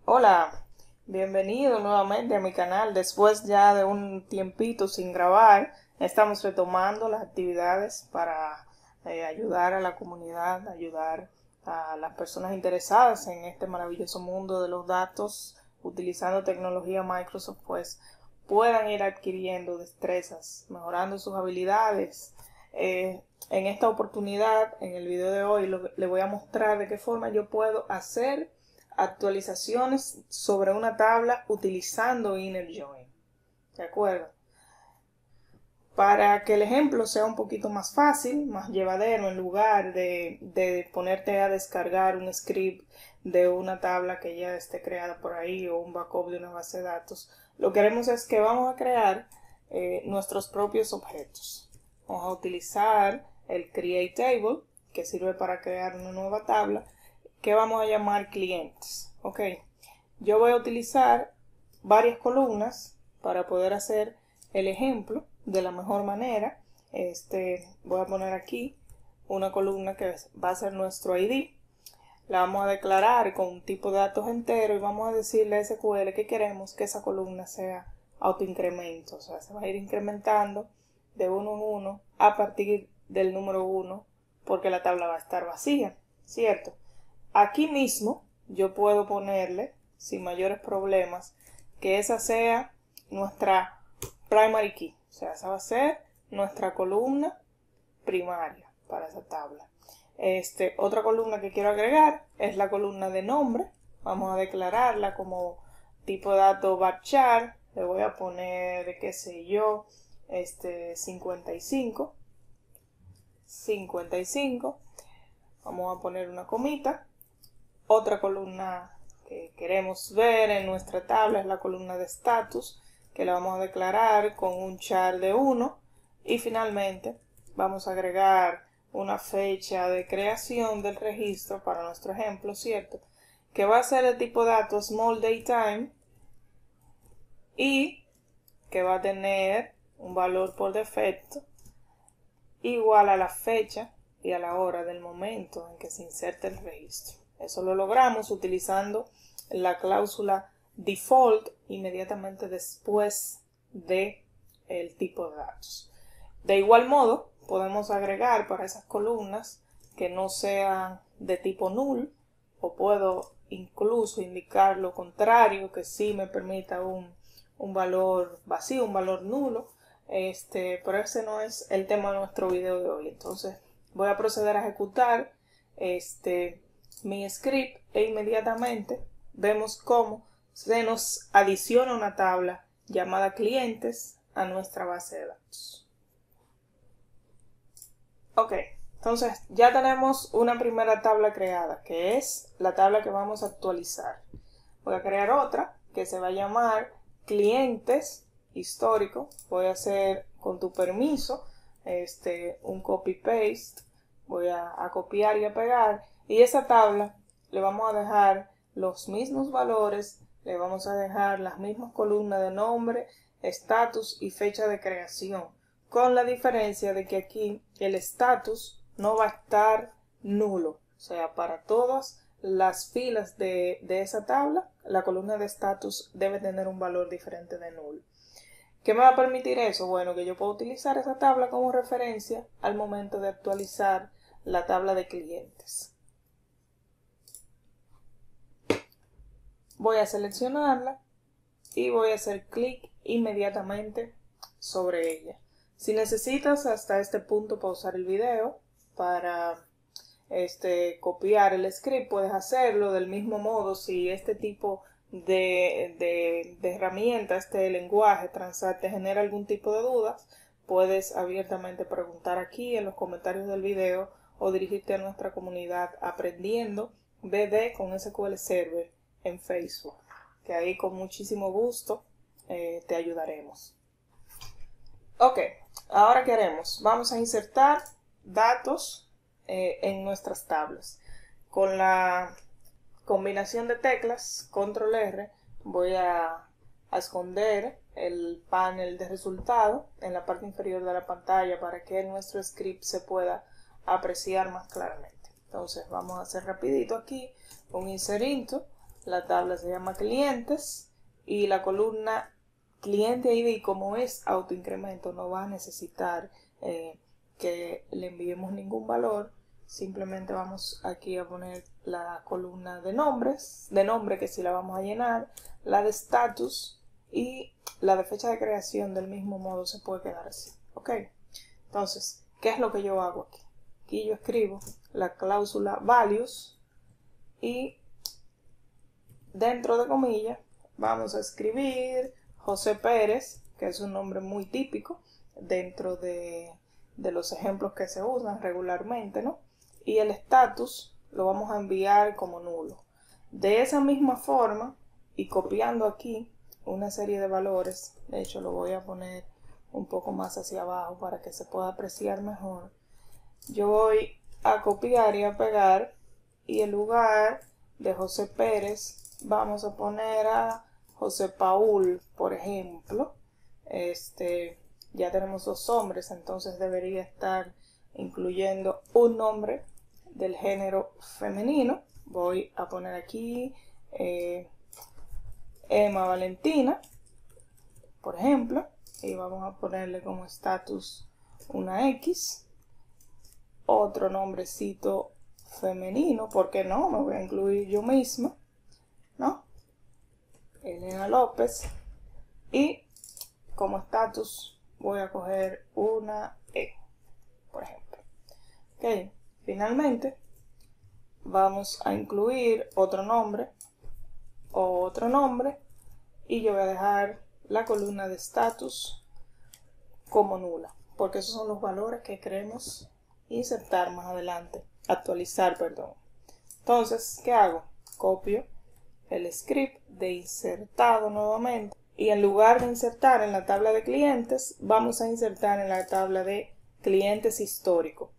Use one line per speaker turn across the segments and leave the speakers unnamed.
Hola, bienvenido nuevamente a mi canal. Después ya de un tiempito sin grabar, estamos retomando las actividades para ayudar a la comunidad, ayudar a las personas interesadas en este maravilloso mundo de los datos, utilizando tecnología Microsoft, pues puedan ir adquiriendo destrezas, mejorando sus habilidades. En esta oportunidad, en el video de hoy, le voy a mostrar de qué forma yo puedo hacer actualizaciones sobre una tabla utilizando Inner Join. ¿De acuerdo? Para que el ejemplo sea un poquito más fácil, más llevadero, en lugar de ponerte a descargar un script de una tabla que ya esté creada por ahí o un backup de una base de datos, lo que haremos es que vamos a crear nuestros propios objetos. Vamos a utilizar el Create Table, que sirve para crear una nueva tabla, que vamos a llamar clientes. Ok, yo voy a utilizar varias columnas para poder hacer el ejemplo de la mejor manera. Voy a poner aquí una columna que va a ser nuestro ID. La vamos a declarar con un tipo de datos entero y vamos a decirle a SQL que queremos que esa columna sea autoincremento. O sea, se va a ir incrementando de uno en uno a partir del número 1 porque la tabla va a estar vacía, ¿cierto? Aquí mismo yo puedo ponerle, sin mayores problemas, que esa sea nuestra primary key. O sea, esa va a ser nuestra columna primaria para esa tabla. Otra columna que quiero agregar es la columna de nombre. Vamos a declararla como tipo de dato varchar. Le voy a poner, qué sé yo, 55. Vamos a poner una comita. Otra columna que queremos ver en nuestra tabla es la columna de status, que la vamos a declarar con un char de 1. Y finalmente vamos a agregar una fecha de creación del registro para nuestro ejemplo, ¿cierto? Que va a ser de tipo dato small daytime y que va a tener un valor por defecto igual a la fecha y a la hora del momento en que se inserte el registro. Eso lo logramos utilizando la cláusula default inmediatamente después de el tipo de datos. De igual modo, podemos agregar para esas columnas que no sean de tipo null, o puedo incluso indicar lo contrario, que sí me permita un valor vacío, un valor nulo. Pero ese no es el tema de nuestro video de hoy. Entonces voy a proceder a ejecutar mi script e inmediatamente vemos cómo se nos adiciona una tabla llamada clientes a nuestra base de datos. Ok, entonces ya tenemos una primera tabla creada, que es la tabla que vamos a actualizar. Voy a crear otra que se va a llamar clientes histórico. Voy a hacer, con tu permiso, un copy paste. Voy a copiar y a pegar, y esa tabla le vamos a dejar los mismos valores, le vamos a dejar las mismas columnas de nombre, estatus y fecha de creación, con la diferencia de que aquí el estatus no va a estar nulo. O sea, para todas las filas de esa tabla, la columna de estatus debe tener un valor diferente de null. ¿Qué me va a permitir eso? Bueno, que yo puedo utilizar esa tabla como referencia al momento de actualizar la tabla de clientes. Voy a seleccionarla y voy a hacer clic inmediatamente sobre ella. Si necesitas hasta este punto pausar el video para copiar el script, puedes hacerlo. Del mismo modo, si este tipo de herramienta, este lenguaje Transat te genera algún tipo de dudas, puedes abiertamente preguntar aquí en los comentarios del video o dirigirte a nuestra comunidad Aprendiendo BD con SQL Server en Facebook, que ahí con muchísimo gusto te ayudaremos. Ok, ahora ¿qué haremos? Vamos a insertar datos en nuestras tablas. Con la combinación de teclas Control R voy a esconder el panel de resultado en la parte inferior de la pantalla para que nuestro script se pueda apreciar más claramente. Entonces vamos a hacer rapidito aquí un insert into. la tabla se llama clientes y la columna cliente ID, como es autoincremento, no va a necesitar que le enviemos ningún valor. Simplemente vamos aquí a poner la columna de nombres, de nombre, que sí la vamos a llenar, la de status y la de fecha de creación. Del mismo modo se puede quedar así. Ok, entonces, ¿qué es lo que yo hago aquí? Aquí yo escribo la cláusula values y dentro de comillas vamos a escribir José Pérez, que es un nombre muy típico dentro de los ejemplos que se usan regularmente, ¿no? Y el status lo vamos a enviar como nulo. De esa misma forma, y copiando aquí una serie de valores, de hecho lo voy a poner un poco más hacia abajo para que se pueda apreciar mejor. Yo voy a copiar y a pegar, y en lugar de José Pérez vamos a poner a José Paul, por ejemplo. Ya tenemos dos hombres, entonces debería estar incluyendo un nombre del género femenino. Voy a poner aquí Emma Valentina, por ejemplo, y vamos a ponerle como status una X. Otro nombrecito femenino, ¿por qué no? Me voy a incluir yo misma, ¿no? Elena López. Y como status voy a coger una E, por ejemplo. Ok, finalmente vamos a incluir otro nombre y yo voy a dejar la columna de status como nula, porque esos son los valores que queremos insertar más adelante, actualizar, perdón. Entonces, ¿qué hago? Copio el script de insertado nuevamente y en lugar de insertar en la tabla de clientes, vamos a insertar en la tabla de clientes histórico.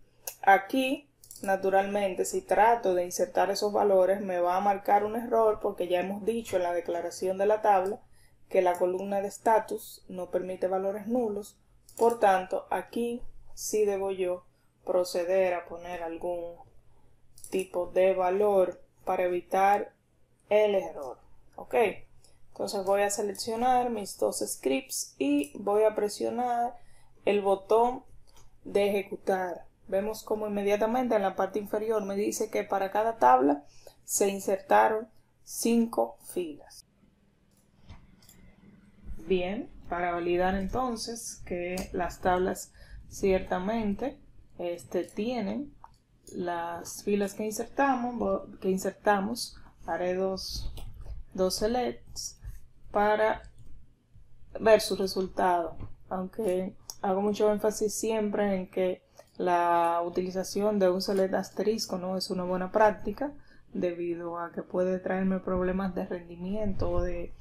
Aquí, naturalmente, si trato de insertar esos valores, me va a marcar un error porque ya hemos dicho en la declaración de la tabla que la columna de status no permite valores nulos. Por tanto, aquí sí debo yo proceder a poner algún tipo de valor para evitar el error. Ok, entonces voy a seleccionar mis dos scripts y voy a presionar el botón de ejecutar. Vemos como inmediatamente en la parte inferior me dice que para cada tabla se insertaron 5 filas. Bien, para validar entonces que las tablas ciertamente tienen las filas que insertamos, haré dos selects para ver su resultado, aunque hago mucho énfasis siempre en que la utilización de un select asterisco no es una buena práctica debido a que puede traerme problemas de rendimiento o de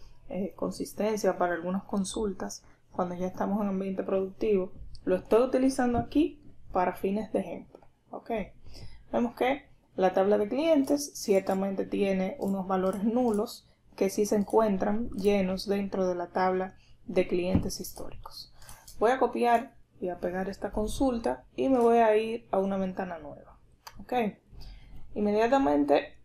consistencia para algunas consultas cuando ya estamos en ambiente productivo. Lo estoy utilizando aquí para fines de ejemplo. Ok, vemos que la tabla de clientes ciertamente tiene unos valores nulos que sí se encuentran llenos dentro de la tabla de clientes históricos. Voy a copiar y a pegar esta consulta y me voy a ir a una ventana nueva. Ok, inmediatamente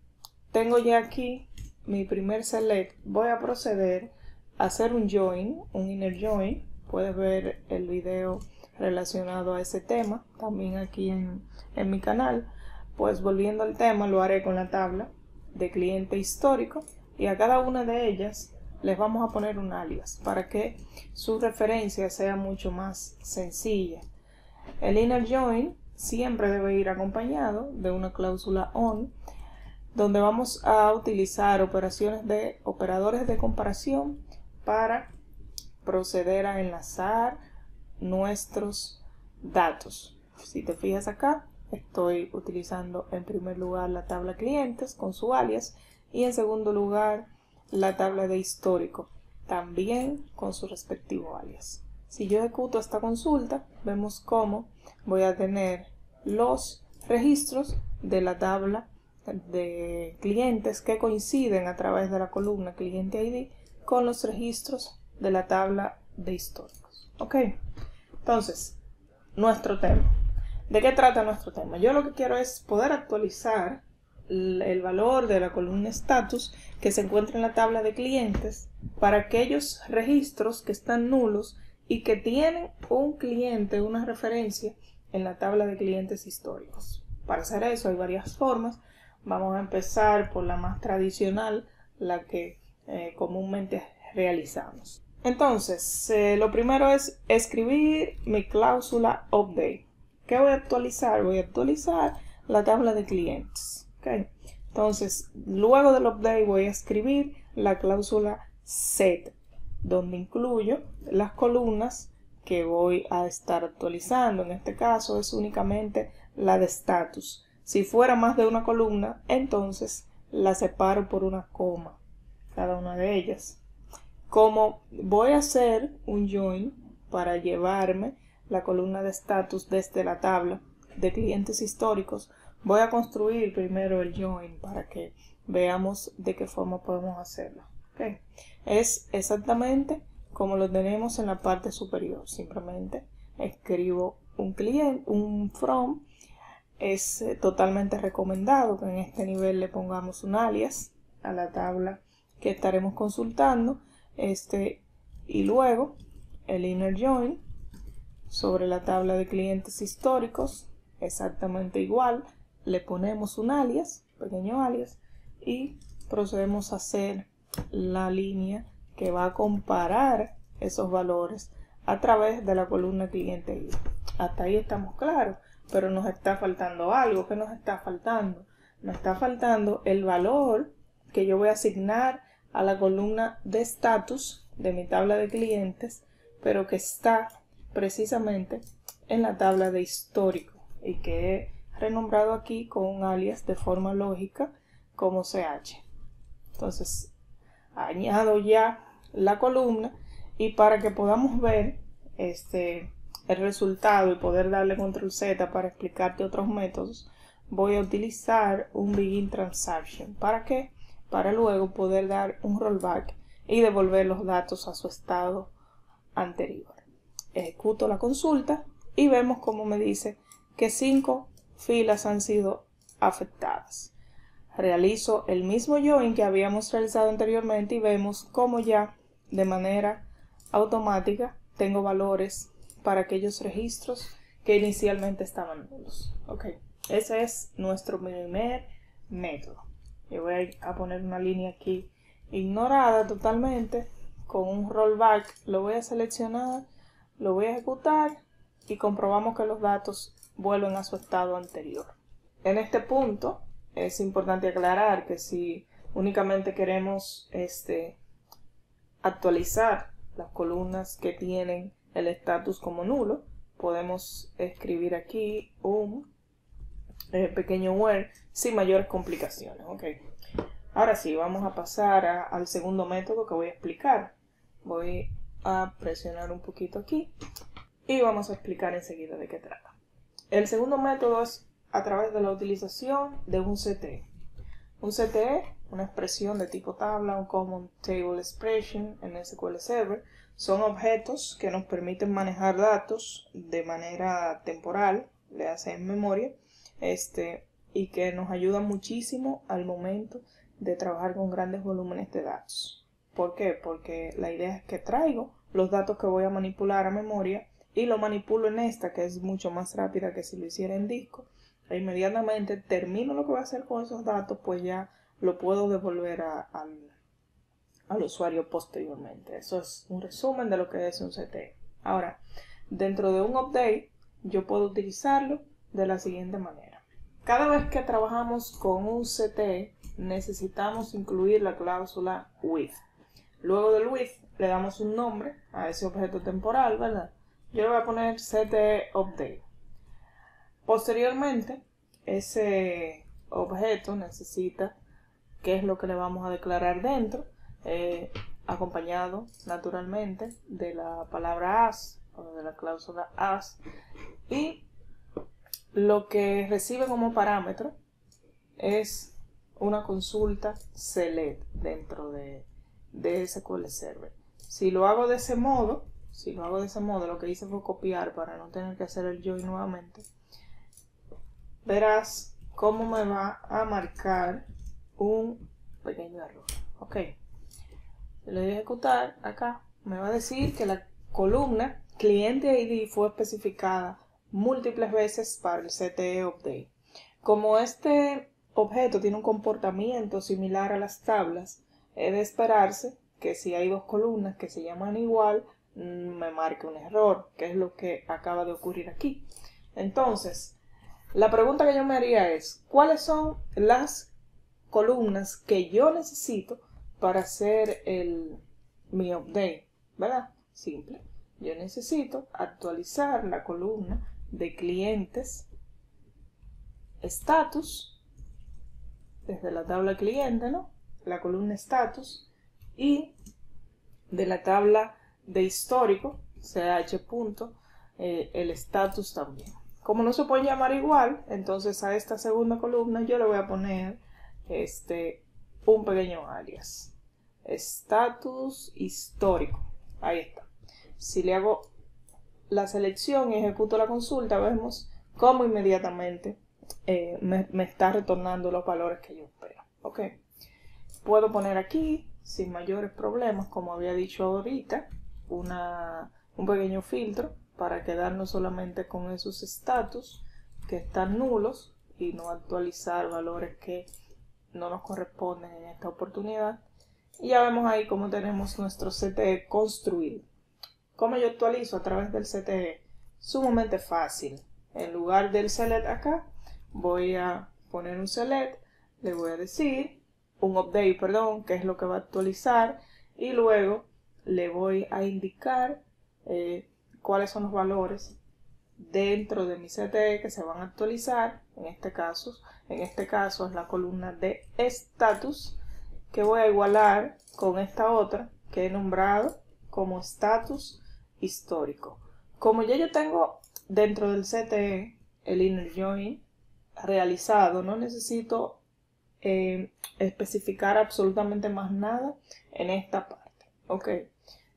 tengo ya aquí mi primer select. Voy a proceder a hacer un join, un inner join. Puedes ver el video relacionado a ese tema también aquí en mi canal. Pues volviendo al tema, lo haré con la tabla de cliente histórico y a cada una de ellas les vamos a poner un alias para que su referencia sea mucho más sencilla. El inner join siempre debe ir acompañado de una cláusula on, donde vamos a utilizar operadores de comparación para proceder a enlazar nuestros datos. Si te fijas acá, estoy utilizando en primer lugar la tabla clientes con su alias y en segundo lugar la tabla de histórico también con su respectivo alias. Si yo ejecuto esta consulta, vemos cómo voy a tener los registros de la tabla de clientes que coinciden a través de la columna cliente ID con los registros de la tabla de históricos. Ok, entonces, nuestro tema. ¿De qué trata nuestro tema? Yo lo que quiero es poder actualizar el valor de la columna status que se encuentra en la tabla de clientes para aquellos registros que están nulos y que tienen un cliente, una referencia en la tabla de clientes históricos. Para hacer eso hay varias formas. Vamos a empezar por la más tradicional, la que comúnmente realizamos. Entonces, lo primero es escribir mi cláusula update. ¿Qué voy a actualizar? Voy a actualizar la tabla de clientes. ¿Okay? Entonces, luego del update voy a escribir la cláusula set, donde incluyo las columnas que voy a estar actualizando. En este caso es únicamente la de status. Si fuera más de una columna, entonces la separo por una coma, cada una de ellas. Como voy a hacer un join para llevarme la columna de status desde la tabla de clientes históricos, voy a construir primero el join para que veamos de qué forma podemos hacerlo. ¿Okay? Es exactamente como lo tenemos en la parte superior. Simplemente escribo un cliente, un from. Es totalmente recomendado que en este nivel le pongamos un alias a la tabla que estaremos consultando. Y luego el inner join sobre la tabla de clientes históricos, exactamente igual, le ponemos un alias, pequeño alias, y procedemos a hacer la línea que va a comparar esos valores a través de la columna cliente ID. Hasta ahí estamos claros, pero nos está faltando algo. ¿Qué nos está faltando? Nos está faltando el valor que yo voy a asignar a la columna de status de mi tabla de clientes, pero que está precisamente en la tabla de histórico y que he renombrado aquí con un alias de forma lógica como CH. Entonces añado ya la columna, y para que podamos ver el resultado y poder darle control Z para explicarte otros métodos, voy a utilizar un begin transaction. ¿Para qué? Para luego poder dar un rollback y devolver los datos a su estado anterior. Ejecuto la consulta y vemos como me dice que 5 filas han sido afectadas. Realizo el mismo join que habíamos realizado anteriormente y vemos como ya de manera automática tengo valores para aquellos registros que inicialmente estaban nulos. Okay. Ese es nuestro primer método. Yo voy a poner una línea aquí ignorada totalmente. Con un rollback lo voy a seleccionar, lo voy a ejecutar y comprobamos que los datos vuelven a su estado anterior. En este punto es importante aclarar que si únicamente queremos actualizar las columnas que tienen el estatus como nulo, podemos escribir aquí un pequeño where sin mayores complicaciones. Okay. Ahora sí, vamos a pasar al segundo método que voy a explicar. Voy a presionar un poquito aquí y vamos a explicar enseguida de qué trata. El segundo método es a través de la utilización de un CTE. Un CTE, una expresión de tipo tabla, un Common Table Expression en SQL Server, son objetos que nos permiten manejar datos de manera temporal, le hace en memoria, y que nos ayudan muchísimo al momento de trabajar con grandes volúmenes de datos. ¿Por qué? Porque la idea es que traigo los datos que voy a manipular a memoria y lo manipulo en esta, que es mucho más rápida que si lo hiciera en disco. E inmediatamente termino lo que voy a hacer con esos datos, pues ya lo puedo devolver al usuario posteriormente. Eso es un resumen de lo que es un CTE. Ahora, dentro de un update, yo puedo utilizarlo de la siguiente manera. Cada vez que trabajamos con un CTE, necesitamos incluir la cláusula with. Luego del with, le damos un nombre a ese objeto temporal, ¿verdad? Yo le voy a poner CTE update. Posteriormente, ese objeto necesita qué es lo que le vamos a declarar dentro, acompañado naturalmente de la palabra as o de la cláusula as, y lo que recibe como parámetro es una consulta select dentro de SQL Server. Si lo hago de ese modo, lo que hice fue copiar para no tener que hacer el join nuevamente. Verás cómo me va a marcar un pequeño error. Ok, le doy a ejecutar acá, me va a decir que la columna cliente ID fue especificada múltiples veces para el CTE update. Como este objeto tiene un comportamiento similar a las tablas, es de esperarse que si hay dos columnas que se llaman igual, me marque un error, que es lo que acaba de ocurrir aquí. Entonces, la pregunta que yo me haría es, ¿cuáles son las columnas que yo necesito para hacer mi update? ¿Verdad? Simple. Yo necesito actualizar la columna de clientes status desde la tabla cliente, ¿no? La columna status, y de la tabla de histórico, ch punto, el status también. Como no se puede llamar igual, entonces a esta segunda columna yo le voy a poner un pequeño alias. Status histórico. Ahí está. Si le hago la selección y ejecuto la consulta, vemos cómo inmediatamente me está retornando los valores que yo espero. Ok. Puedo poner aquí, sin mayores problemas, como había dicho ahorita, un pequeño filtro para quedarnos solamente con esos status que están nulos y no actualizar valores que no nos corresponden en esta oportunidad. Y ya vemos ahí cómo tenemos nuestro CTE construido. ¿Cómo yo actualizo a través del CTE? Sumamente fácil. En lugar del select acá, voy a poner un select, le voy a decir un update, perdón, que es lo que va a actualizar, y luego le voy a indicar cuáles son los valores dentro de mi CTE que se van a actualizar. En este caso es la columna de status, que voy a igualar con esta otra que he nombrado como status histórico. Como ya yo tengo dentro del CTE el inner join realizado, no necesito especificar absolutamente más nada en esta parte. Ok,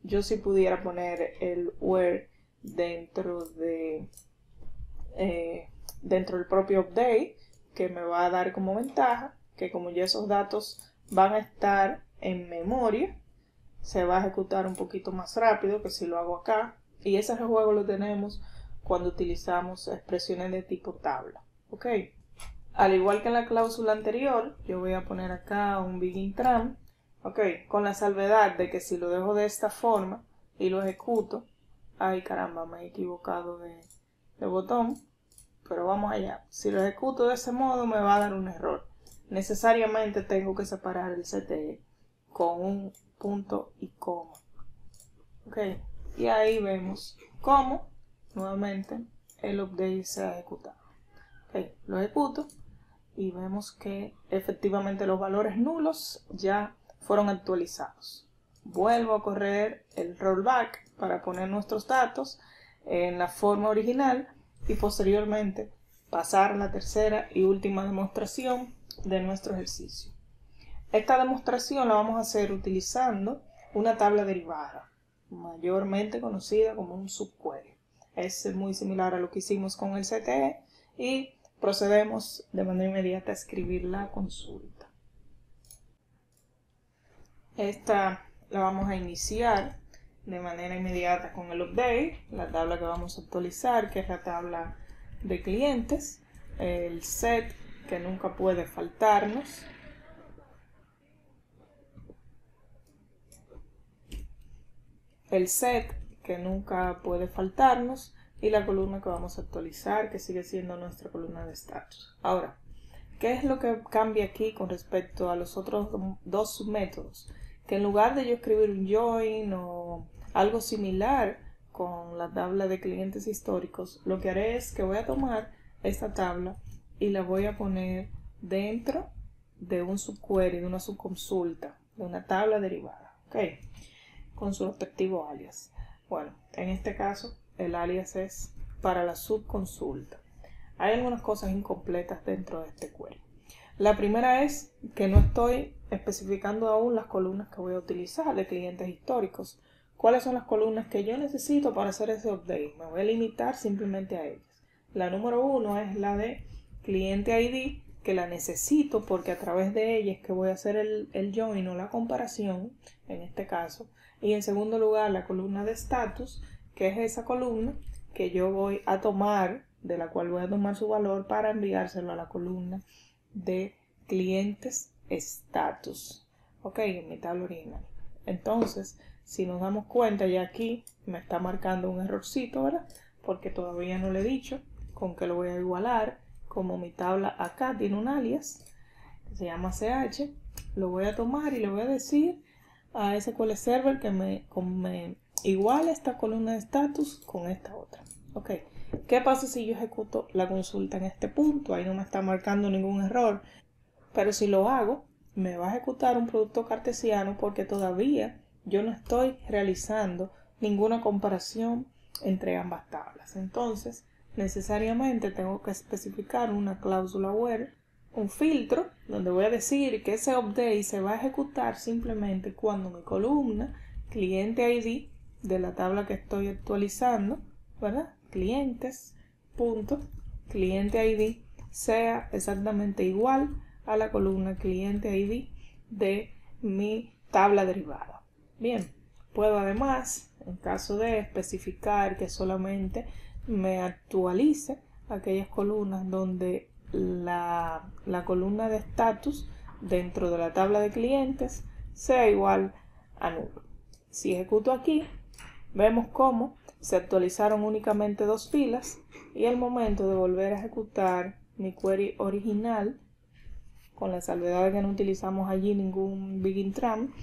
yo sí pudiera poner el where dentro del propio update, que me va a dar como ventaja que como ya esos datos van a estar en memoria, se va a ejecutar un poquito más rápido que si lo hago acá. Y ese juego lo tenemos cuando utilizamos expresiones de tipo tabla. Ok, al igual que en la cláusula anterior, yo voy a poner acá un begin tram, ok, con la salvedad de que si lo dejo de esta forma y lo ejecuto, ay caramba, me he equivocado de botón, pero vamos allá. Si lo ejecuto de ese modo me va a dar un error. Necesariamente tengo que separar el CTE con un punto y coma. Ok, y ahí vemos cómo nuevamente el update se ha ejecutado. Ok, lo ejecuto y vemos que efectivamente los valores nulos ya fueron actualizados. Vuelvo a correr el rollback para poner nuestros datos en la forma original y posteriormente pasar a la tercera y última demostración de nuestro ejercicio. Esta demostración la vamos a hacer utilizando una tabla derivada, mayormente conocida como un subquery. Es muy similar a lo que hicimos con el CTE y procedemos de manera inmediata a escribir la consulta. Esta la vamos a iniciar de manera inmediata con el update, la tabla que vamos a actualizar, que es la tabla de clientes, el set que nunca puede faltarnos, y la columna que vamos a actualizar, que sigue siendo nuestra columna de status. Ahora, ¿qué es lo que cambia aquí con respecto a los otros dos métodos? Que en lugar de yo escribir un join o algo similar con la tabla de clientes históricos, lo que haré es que voy a tomar esta tabla y la voy a poner dentro de un subquery, de una subconsulta, de una tabla derivada, ¿ok? Con su respectivo alias. Bueno, en este caso el alias es para la subconsulta. Hay algunas cosas incompletas dentro de este query. La primera es que no estoy especificando aún las columnas que voy a utilizar de clientes históricos. ¿Cuáles son las columnas que yo necesito para hacer ese update? Me voy a limitar simplemente a ellas. La número 1 es la de cliente ID, que la necesito porque a través de ella es que voy a hacer el join o la comparación, en este caso. Y en segundo lugar, la columna de status, que es esa columna que yo voy a tomar, de la cual voy a tomar su valor para enviárselo a la columna de clientes status, ok, en mi tabla original. Entonces, si nos damos cuenta, ya aquí me está marcando un errorcito, ¿verdad? Porque todavía no le he dicho con qué lo voy a igualar. Como mi tabla acá tiene un alias que se llama ch, lo voy a tomar y le voy a decir a SQL Server que me iguale esta columna de status con esta otra. Ok, ¿qué pasa si yo ejecuto la consulta en este punto? Ahí no me está marcando ningún error, pero si lo hago, me va a ejecutar un producto cartesiano porque todavía yo no estoy realizando ninguna comparación entre ambas tablas. Entonces, necesariamente tengo que especificar una cláusula where, un filtro, donde voy a decir que ese update se va a ejecutar simplemente cuando mi columna cliente ID de la tabla que estoy actualizando, ¿verdad? Clientes, punto, cliente ID sea exactamente igual a la columna cliente ID de mi tabla derivada. Bien, puedo además, en caso de especificar que solamente me actualice aquellas columnas donde la columna de status dentro de la tabla de clientes sea igual a nulo. Si ejecuto aquí, vemos cómo se actualizaron únicamente 2 filas y al momento de volver a ejecutar mi query original, con la salvedad de que no utilizamos allí ningún begin tran,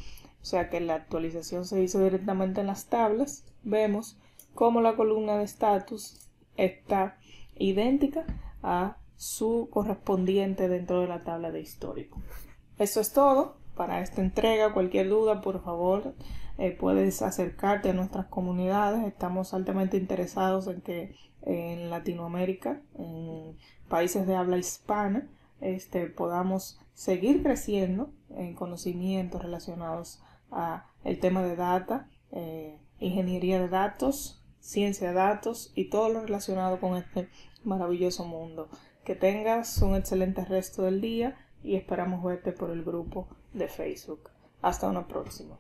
o sea que la actualización se hizo directamente en las tablas, vemos cómo la columna de status está idéntica a su correspondiente dentro de la tabla de histórico. Eso es todo para esta entrega. Cualquier duda, por favor, puedes acercarte a nuestras comunidades. Estamos altamente interesados en que en Latinoamérica, en países de habla hispana, podamos seguir creciendo en conocimientos relacionados a el tema de data, ingeniería de datos, ciencia de datos y todo lo relacionado con este maravilloso mundo. Que tengas un excelente resto del día y esperamos verte por el grupo de Facebook. Hasta una próxima.